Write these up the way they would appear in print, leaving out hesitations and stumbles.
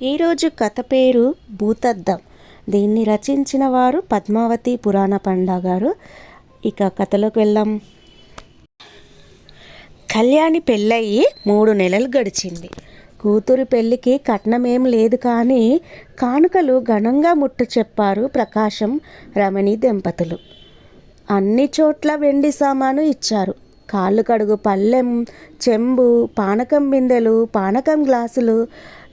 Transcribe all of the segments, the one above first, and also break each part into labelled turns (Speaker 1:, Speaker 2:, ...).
Speaker 1: ఈరోజు కథ పేరు భూతద్దం. దీన్ని రచించిన వారు పద్మావతి పురాణ పండ గారు. ఇక కథలోకి వెళ్దాం. కళ్యాణి పెళ్ళయి 3 నెలలు గడిచింది. కూతురి పెళ్ళికి కట్నమేం లేదు, కానీ కానుకలు ఘనంగా ముట్ట చెప్పారు ప్రకాశం రమణి దంపతులు. అన్ని చోట్ల వెండి సామాను ఇచ్చారు. కాళ్ళు కడుగు పళ్ళెం, చెంబు, పానకం బిందెలు, పానకం గ్లాసులు,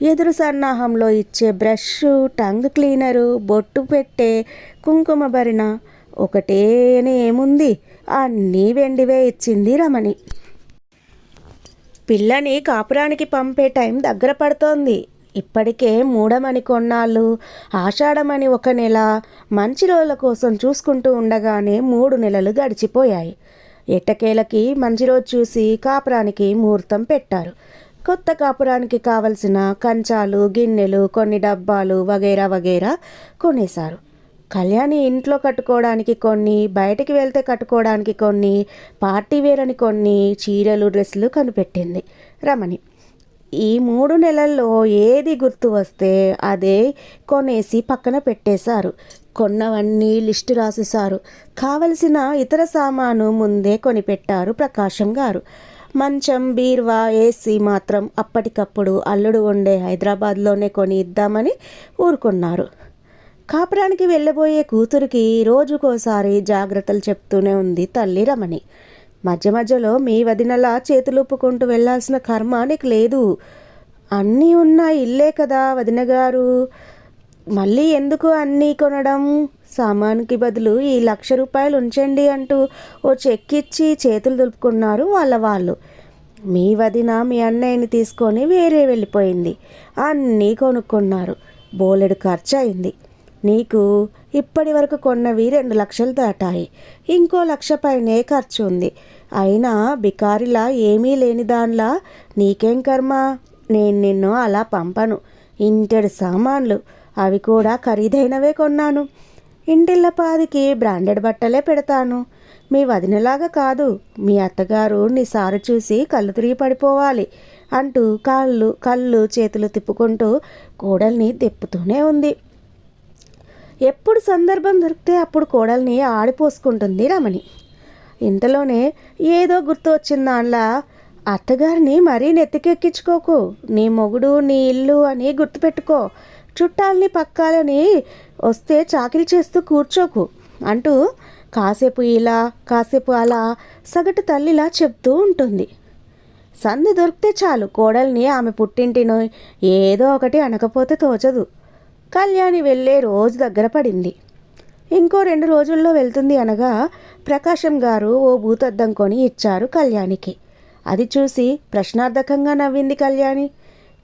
Speaker 1: ఎదురు సన్నాహంలో ఇచ్చే బ్రష్, టంగ్ క్లీనరు, బొట్టు పెట్టే, కుంకుమ భరిణ, ఒకటేనే ఏముంది, అన్నీ వెండివే ఇచ్చింది రమణి. పిల్లని కాపురానికి పంపే టైం దగ్గర పడుతోంది. ఇప్పటికే మూఢమని కొన్నాళ్ళు, ఆషాఢమని 1 నెల, మంచి రోజుల కోసం చూసుకుంటూ ఉండగానే 3 నెలలు గడిచిపోయాయి. ఎట్టకేలకి మంచి రోజు చూసి కాపురానికి ముహూర్తం పెట్టారు. కొత్త కాపురానికి కావలసిన కంచాలు, గిన్నెలు, కొన్ని డబ్బాలు వగైరా వగైరా కొనేశారు. కళ్యాణి ఇంట్లో కట్టుకోవడానికి కొన్ని, బయటికి వెళ్తే కట్టుకోవడానికి కొన్ని, పార్టీ వేర్ అని కొన్ని చీరలు, డ్రెస్సులు కనిపెట్టింది రమణి. ఈ 3 నెలల్లో ఏది గుర్తు వస్తే అదే కొనేసి పక్కన పెట్టేశారు. కొన్నవన్నీ లిస్టు రాసేశారు. కావలసిన ఇతర సామాను ముందే కొనిపెట్టారు ప్రకాశం గారు. మంచం, బీర్వా, ఏసీ మాత్రం అప్పటికప్పుడు అల్లుడు ఉండే హైదరాబాద్లోనే కొని ఇద్దామని ఊరుకున్నారు. కాపురానికి వెళ్ళబోయే కూతురికి రోజుకోసారి జాగ్రత్తలు చెప్తూనే ఉంది తల్లి రమణి. మధ్య మధ్యలో మీ వదినలా చేతులుప్పుకుంటూ వెళ్ళాల్సిన కర్మ నీకు లేదు. అన్నీ ఉన్న ఇల్లే కదా వదిన గారు, మళ్ళీ ఎందుకు అన్నీ కొనడం? సామానుకి బదులు ఈ 1,00,000 రూపాయలు ఉంచండి అంటూ ఓ చెక్ ఇచ్చి చేతులు దులుపుకున్నారు వాళ్ళు. మీ వదిన మీ అన్నయ్యని తీసుకొని వేరే వెళ్ళిపోయింది. అన్నీ కొనుక్కున్నారు. బోలెడు ఖర్చు అయింది. నీకు ఇప్పటి వరకు కొన్నవి 2 లక్షలు దాటాయి. ఇంకో 1,00,000 పైనే ఖర్చు ఉంది. అయినా బికారిలా ఏమీ లేని దానిలా నీకేం కర్మ? నేను నిన్ను అలా పంపను. ఇంటెడు సామాన్లు, అవి కూడా ఖరీదైనవే కొన్నాను. ఇంటిల్లపాదికి బ్రాండెడ్ బట్టలే పెడతాను. మీ వదినలాగా కాదు. మీ అత్తగారు నీ సారు చూసి కళ్ళు తిరిగి పడిపోవాలి అంటూ కళ్ళు చేతులు తిప్పుకుంటూ కోడల్ని తిప్పుతూనే ఉంది. ఎప్పుడు సందర్భం దొరికితే అప్పుడు కోడల్ని ఆడిపోసుకుంటుంది రమణి. ఇంతలోనే ఏదో గుర్తు వచ్చిందాన్లా, అత్తగారిని మరీ నెత్తికెక్కించుకోకు. నీ మొగుడు, నీ ఇల్లు అని గుర్తుపెట్టుకో. చుట్టాలని పక్కాలని వస్తే చాకిరి చేస్తూ కూర్చోకు అంటూ కాసేపు ఇలా కాసేపు అలా సగటు తల్లిలా చెప్తూ ఉంటుంది. సందు దొరికితే చాలు కోడల్ని ఆమె పుట్టింటినో ఏదో ఒకటి అనకపోతే తోచదు. కళ్యాణి వెళ్ళే రోజు దగ్గర పడింది. ఇంకో 2 రోజుల్లో వెళ్తుంది అనగా ప్రకాశం గారు ఓ భూతద్దం కొని ఇచ్చారు కళ్యాణికి. అది చూసి ప్రశ్నార్థకంగా నవ్వింది కళ్యాణి.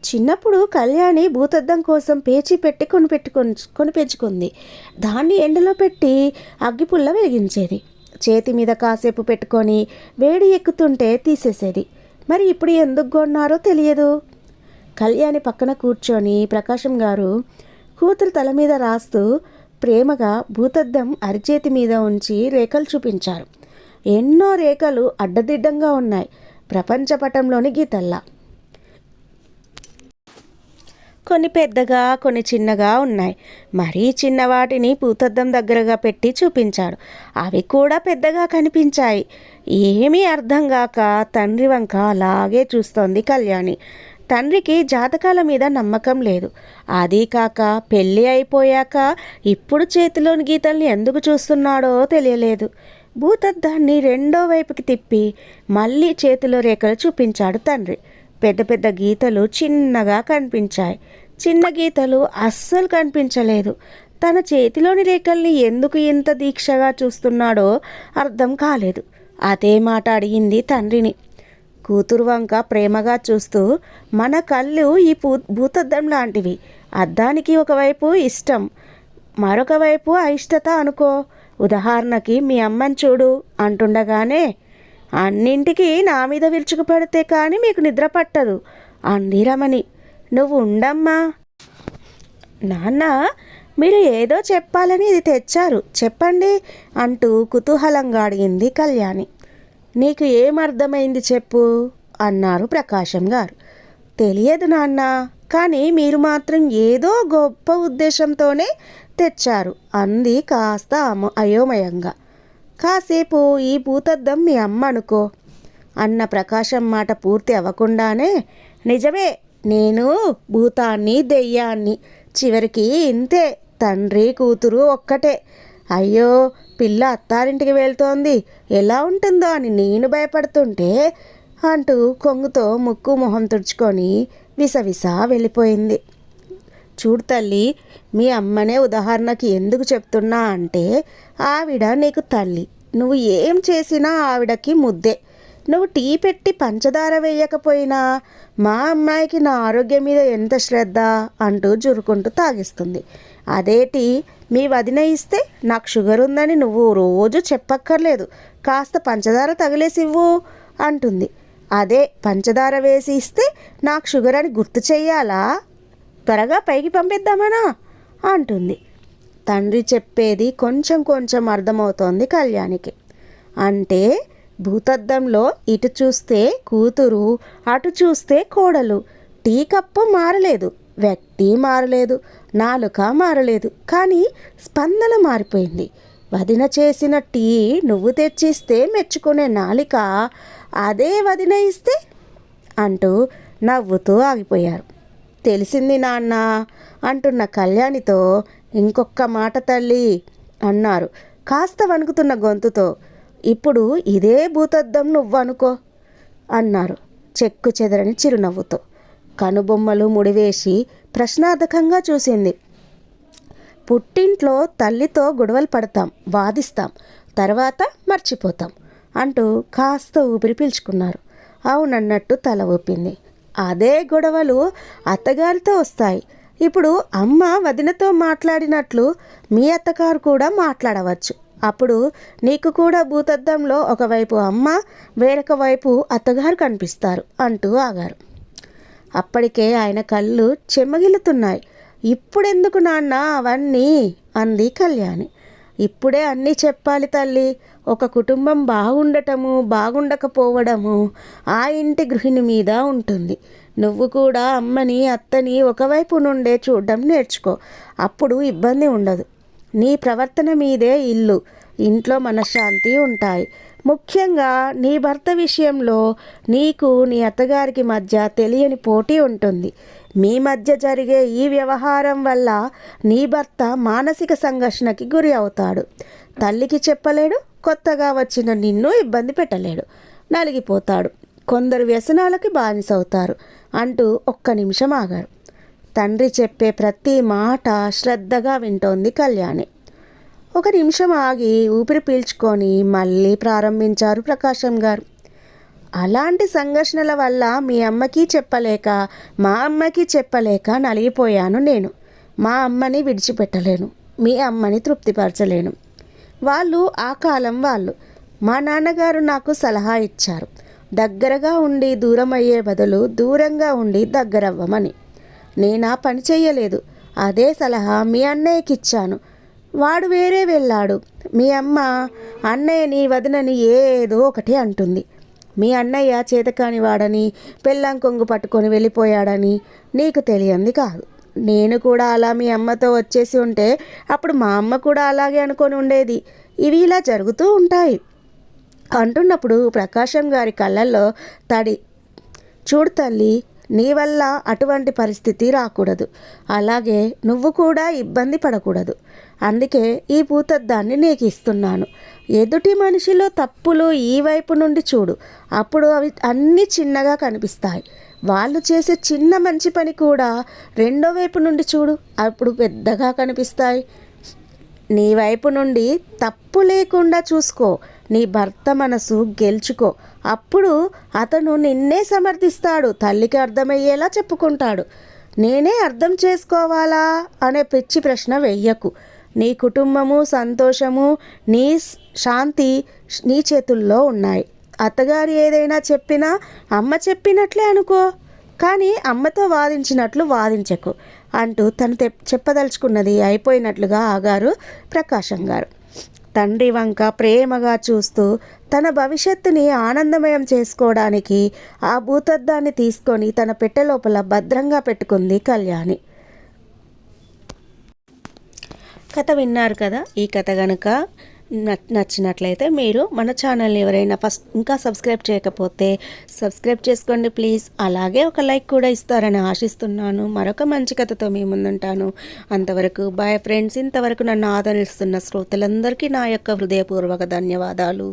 Speaker 1: చిన్నప్పుడు కళ్యాణి భూతద్దం కోసం పేచీ పెట్టి కొనిపెంచుకుంది. దాన్ని ఎండలో పెట్టి అగ్గిపుల్ల వెలిగించేది. చేతి మీద కాసేపు పెట్టుకొని వేడి ఎక్కుతుంటే తీసేసేది. మరి ఇప్పుడు ఎందుకు కొన్నారో తెలియదు. కళ్యాణి పక్కన కూర్చొని ప్రకాశం గారు కూతురు తల మీద రాస్తూ ప్రేమగా భూతద్దం అరిచేతి మీద ఉంచి రేఖలు చూపించారు. ఎన్నో రేఖలు అడ్డదిడ్డంగా ఉన్నాయి, ప్రపంచపటంలోని గీతల్లా. కొన్ని పెద్దగా, కొన్ని చిన్నగా ఉన్నాయి. మరీ చిన్నవాటిని భూతద్దం దగ్గరగా పెట్టి చూపించాడు. అవి కూడా పెద్దగా కనిపించాయి. ఏమీ అర్థం కాక తండ్రి వంక అలాగే చూస్తోంది కళ్యాణి. తండ్రికి జాతకాల మీద నమ్మకం లేదు. అదీ కాక పెళ్ళి అయిపోయాక ఇప్పుడు చేతిలోని గీతల్ని ఎందుకు చూస్తున్నాడో తెలియలేదు. భూతద్దాన్ని రెండో వైపుకి తిప్పి మళ్ళీ చేతిలో రేఖలు చూపించాడు తండ్రి. పెద్ద పెద్ద గీతలు చిన్నగా కనిపించాయి. చిన్న గీతలు అస్సలు కనిపించలేదు. తన చేతిలోని రేఖల్ని ఎందుకు ఇంత దీక్షగా చూస్తున్నాడో అర్థం కాలేదు. అదే మాట అడిగింది తండ్రిని. కూతురు వంక ప్రేమగా చూస్తూ, మన కళ్ళు ఈ భూతద్దం లాంటివి. అద్దానికి ఒకవైపు ఇష్టం, మరొక వైపు అయిష్టత అనుకో. ఉదాహరణకి మీ అమ్మని చూడు అంటుండగానే, అన్నింటికి నా మీద విరుచుకు పడితే కానీ మీకు నిద్ర పట్టదు అంది రమణి. నువ్వు ఉండమ్మా. నాన్న, మీరు ఏదో చెప్పాలని ఇది తెచ్చారు, చెప్పండి అంటూ కుతూహలంగా అడిగింది కళ్యాణి. నీకు ఏమర్థమైంది చెప్పు అన్నారు ప్రకాశం గారు. తెలియదు నాన్న, కానీ మీరు మాత్రం ఏదో గొప్ప ఉద్దేశంతోనే తెచ్చారు అంది కాస్త అయోమయంగా. కాసేపు ఈ భూతద్దం మీ అమ్మ అనుకో అన్న ప్రకాశం మాట పూర్తి అవ్వకుండానే, నిజమే, నేను భూతాన్ని దెయ్యాన్ని, చివరికి ఇంతే, తండ్రి కూతురు ఒక్కటే. అయ్యో, పిల్ల అత్తారింటికి వెళ్తోంది, ఎలా ఉంటుందో అని నేను భయపడుతుంటే అంటూ కొంగుతో ముక్కు మొహం తుడుచుకొని విసవిస వెళ్ళిపోయింది. చూడు తల్లి, మీ అమ్మనే ఉదాహరణకి ఎందుకు చెప్తున్నా అంటే, ఆవిడ నీకు తల్లి, నువ్వు ఏం చేసినా ఆవిడకి ముద్దే. నువ్వు టీ పెట్టి పంచదార వేయకపోయినా మా అమ్మాయికి నా ఆరోగ్యం మీద ఎంత శ్రద్ధ అంటూ జురుకుంటూ తాగిస్తుంది. అదే టీ మీ వదిన ఇస్తే నాకు షుగర్ ఉందని నువ్వు రోజు చెప్పక్కర్లేదు, కాస్త పంచదార తగిలేసివ్వు అంటుంది. అదే పంచదార వేసి ఇస్తే నాకు షుగర్ అని గుర్తు చెయ్యాలా, త్వరగా పైకి పంపిద్దామనా అంటుంది. తండ్రి చెప్పేది కొంచెం కొంచెం అర్థమవుతోంది కళ్యాణికి. అంటే భూతద్దంలో ఇటు చూస్తే కూతురు, అటు చూస్తే కోడలు. టీ కప్పు మారలేదు, వ్యక్తి మారలేదు, నాలుక మారలేదు, కానీ స్పందన మారిపోయింది. వదిన చేసిన టీ నువ్వు తెచ్చిస్తే మెచ్చుకునే నాలిక, అదే వదిన ఇస్తే అంటూ నవ్వుతూ ఆగిపోయారు. తెలిసింది నాన్న అంటున్న కళ్యాణితో, ఇంకొక్క మాట తల్లి అన్నారు కాస్త వణుకుతున్న గొంతుతో. ఇప్పుడు ఇదే భూతద్దం నువ్వనుకో అన్నారు చెక్కు చెదరని చిరునవ్వుతో. కనుబొమ్మలు ముడివేసి ప్రశ్నార్థకంగా చూసింది. పుట్టింట్లో తల్లితో గొడవలు పడతాం, వాదిస్తాం, తర్వాత మర్చిపోతాం అంటూ కాస్త ఊపిరి పీల్చుకున్నారు. అవునన్నట్టు తల ఊపింది. అదే గొడవలు అత్తగారితో వస్తాయి. ఇప్పుడు అమ్మ వదినతో మాట్లాడినట్లు మీ అత్తగారు కూడా మాట్లాడవచ్చు. అప్పుడు నీకు కూడా భూతద్దంలో ఒకవైపు అమ్మ, వేరొక వైపు అత్తగారు కనిపిస్తారు అంటూ ఆగారు. అప్పటికే ఆయన కళ్ళు చెమ్మగిల్లుతున్నాయి. ఇప్పుడెందుకు నాన్న అవన్నీ అంది కళ్యాణి. ఇప్పుడే అన్నీ చెప్పాలి తల్లి. ఒక కుటుంబం బాగుండటము బాగుండకపోవడము ఆ ఇంటి గృహిణి మీద ఉంటుంది. నువ్వు కూడా అమ్మని అత్తని ఒకవైపు నుండే చూడడం నేర్చుకో, అప్పుడు ఇబ్బంది ఉండదు. నీ ప్రవర్తన మీదే ఇల్లు, ఇంట్లో మనశ్శాంతి ఉంటాయి. ముఖ్యంగా నీ భర్త విషయంలో నీకు నీ అత్తగారికి మధ్య తెలియని పోటీ ఉంటుంది. మీ మధ్య జరిగే ఈ వ్యవహారం వల్ల నీ భర్త మానసిక సంఘర్షణకి గురి అవుతాడు. తల్లికి చెప్పలేడు, కొత్తగా వచ్చిన నిన్ను ఇబ్బంది పెట్టలేడు, నలిగిపోతాడు. కొందరు వ్యసనాలకి బానిసవుతారు అంటూ ఒక్క నిమిషం ఆగారు. తండ్రి చెప్పే ప్రతి మాట శ్రద్ధగా వింటోంది కళ్యాణి. ఒక నిమిషం ఆగి ఊపిరి పీల్చుకొని మళ్ళీ ప్రారంభించారు ప్రకాశం గారు. అలాంటి సంఘర్షణల వల్ల మీ అమ్మకి చెప్పలేక, మా అమ్మకి చెప్పలేక నలిగిపోయాను నేను. మా అమ్మని విడిచిపెట్టలేను, మీ అమ్మని తృప్తిపరచలేను. వాళ్ళు ఆ కాలం వాళ్ళు. మా నాన్నగారు నాకు సలహా ఇచ్చారు, దగ్గరగా ఉండి దూరం అయ్యే బదులు దూరంగా ఉండి దగ్గరవ్వమని. నేనా పని చెయ్యలేదు. అదే సలహా మీ అన్నయ్యకి ఇచ్చాను. వాడు వేరే వెళ్ళాడు. మీ అమ్మ అన్నయ్యని వదినని ఏదో ఒకటి అంటుంది. మీ అన్నయ్య చేతకాని వాడని, పెళ్ళాం కొంగు పట్టుకొని వెళ్ళిపోయాడని నీకు తెలియంది కాదు. నేను కూడా అలా మీ అమ్మతో వచ్చేసి ఉంటే అప్పుడు మా అమ్మ కూడా అలాగే అనుకొని ఉండేది. ఇవి ఇలా జరుగుతూ ఉంటాయి అంటున్నప్పుడు ప్రకాశం గారి కళ్ళల్లో తడి. చూడు తల్లి, నీ వల్ల అటువంటి పరిస్థితి రాకూడదు, అలాగే నువ్వు కూడా ఇబ్బంది పడకూడదు. అందుకే ఈ భూతద్దాన్ని నీకు ఇస్తున్నాను. ఎదుటి మనిషిలో తప్పులు ఈ వైపు నుండి చూడు, అప్పుడు అవి అన్నీ చిన్నగా కనిపిస్తాయి. వాళ్ళు చేసే చిన్న మంచి పని కూడా రెండో వైపు నుండి చూడు, అప్పుడు పెద్దగా కనిపిస్తాయి. నీ వైపు నుండి తప్పు లేకుండా చూసుకో. నీ భర్త మనసు గెలుచుకో, అప్పుడు అతను నిన్నే సమర్థిస్తాడు, తల్లికి అర్థమయ్యేలా చెప్పుకుంటాడు. నేనే అర్థం చేసుకోవాలా అనే పిచ్చి ప్రశ్న వెయ్యకు. నీ కుటుంబము, సంతోషము, నీ శాంతి నీ చేతుల్లో ఉన్నాయి. అత్తగారు ఏదైనా చెప్పినా అమ్మ చెప్పినట్లే అనుకో, కానీ అమ్మతో వాదించినట్లు వాదించకు అంటూ తను చెప్పదలుచుకున్నది అయిపోయినట్లుగా ఆగారు ప్రకాశం గారు. తండ్రి వంక ప్రేమగా చూస్తూ తన భవిష్యత్తుని ఆనందమయం చేసుకోవడానికి ఆ భూతద్దాన్ని తీసుకొని తన పెట్టె లోపల భద్రంగా పెట్టుకుంది కళ్యాణి. కథ విన్నారు కదా. ఈ కథ కనుక నచ్చినట్లయితే మీరు మన ఛానల్ని ఎవరైనా ఇంకా సబ్స్క్రైబ్ చేయకపోతే సబ్స్క్రైబ్ చేసుకోండి ప్లీజ్. అలాగే ఒక లైక్ కూడా ఇస్తారని ఆశిస్తున్నాను. మరొక మంచి కథతో మీ ముందుంటాను. అంతవరకు బాయ్ ఫ్రెండ్స్. ఇంతవరకు నన్ను ఆదరిస్తున్న శ్రోతలందరికీ నా యొక్క హృదయపూర్వక ధన్యవాదాలు.